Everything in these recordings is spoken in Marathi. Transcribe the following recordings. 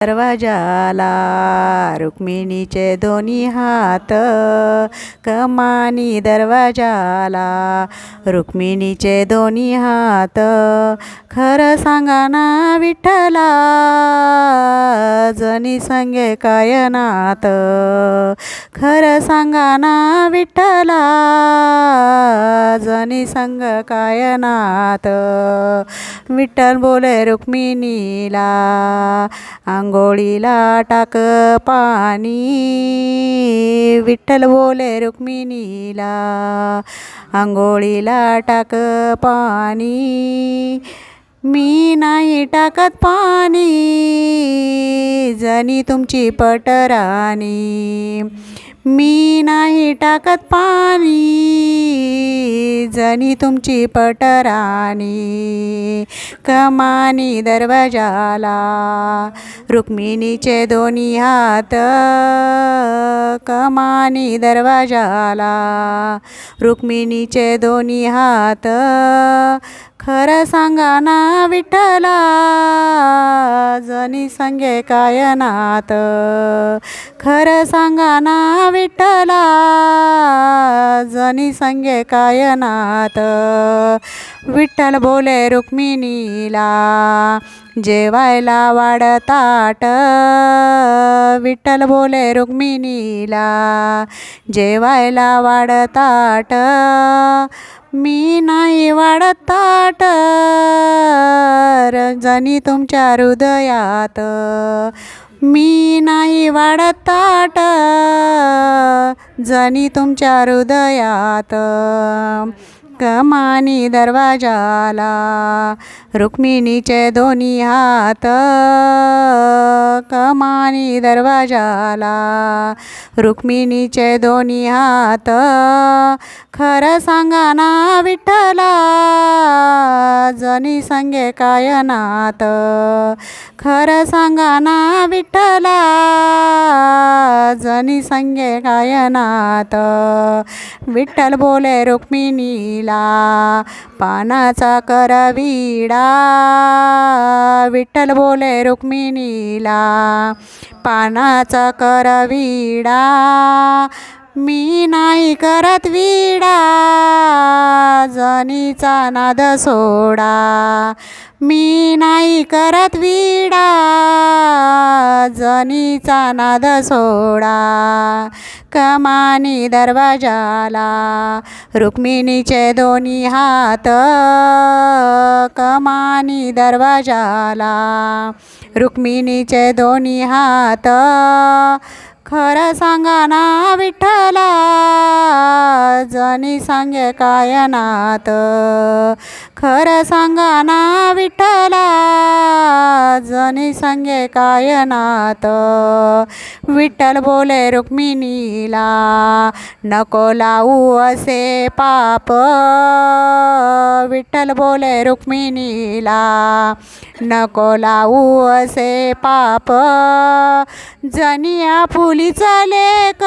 दरवाजाला रुक्मिणीचे दोन्ही हात, कमानी दरवाजाला रुक्मिणीचे दोन्ही हात. खरं सांगा ना विठ्ठला, जनी संगे काय नात. खरं सांगा ना विठ्ठला, जनी संग काय नात. विठ्ठल बोले रुक्मिणीला, आंघोळीला टाक पाणी. विठ्ठल बोले रुक्मिणीला, आंघोळीला टाक पाणी. मी नाही टाकत पाणी, जनी तुमची पटराणी. मी नाही टाकत पाणी, जनी तुमची पटराणी. कमानी दरवाजाला रुक्मिणीचे दोन्ही हात, कमानी दरवाजाला रुक्मिणीचे दोन्ही हात. खरं सांगा ना विठ्ठला, जनी संगे काय नात. खरं सांगा ना विठ्ठला, जनी संगे काय नात. विठ्ठल बोले रुक्मिणीला, जेवायला वाढ ताट. विठ्ठल बोले रुक्मिणीला, जेवायला वाढ ताट. मी नाही वाढत ताट, जनी तुमच्या हृदयात. मी नाही वाढत ताट, जनी तुमच्या हृदयात. कमानी दरवाजाला रुक्मिणीचे दोन्ही हात, कमानी दरवाजाला रुक्मिणीचे दोन्ही हात. खरं सांगा ना विठ्ठला, जनी संगे काय नात. खरं सांगा ना विठ्ठला, जनी संगे काय नात. विठ्ठल बोले रुक्मिणीला, पानाचा कर विडा. विठ्ठल बोले रुक्मिणीला, पानाचा कर विडा. मी नाही करत विडा, जनीचा नाद सोडा. मी नाही करत विडा, जनीचा नाद सोडा. कमानी दरवाजाला रुक्मिणीचे दोन्ही हात, कमानी दरवाजाला रुक्मिणीचे दोन्ही हात. खरं सांगा ना विठ्ठला, जनी सांगे काय नात. खरं सांगा ना विठ्ठला, जनी संगे काय नात. विठ्ठल बोले रुक्मिणीला, नको लावू असे पाप. विठ्ठल बोले रुक्मिणीला, नको लावू असे पाप. जनी आपुलीचा लेक,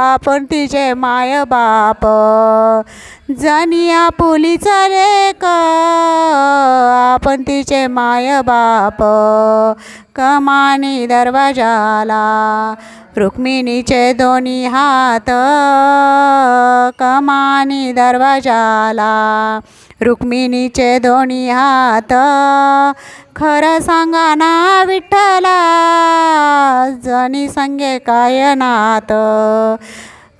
आपण तिचे माय बाप. जनी आपुलीचा लेक, आपण तिचे माय बाप. कमानी दरवाजाला रुक्मिणीचे दोन्ही हात, कमानी दरवाजाला रुक्मिणीचे दोन्ही हात. खरं सांगा ना विठ्ठला, जनी संगे काय नात.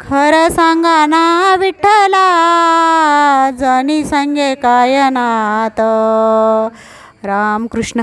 खरं सांगा ना विठ्ठला, जनी संगे काय नात. रामकृष्ण.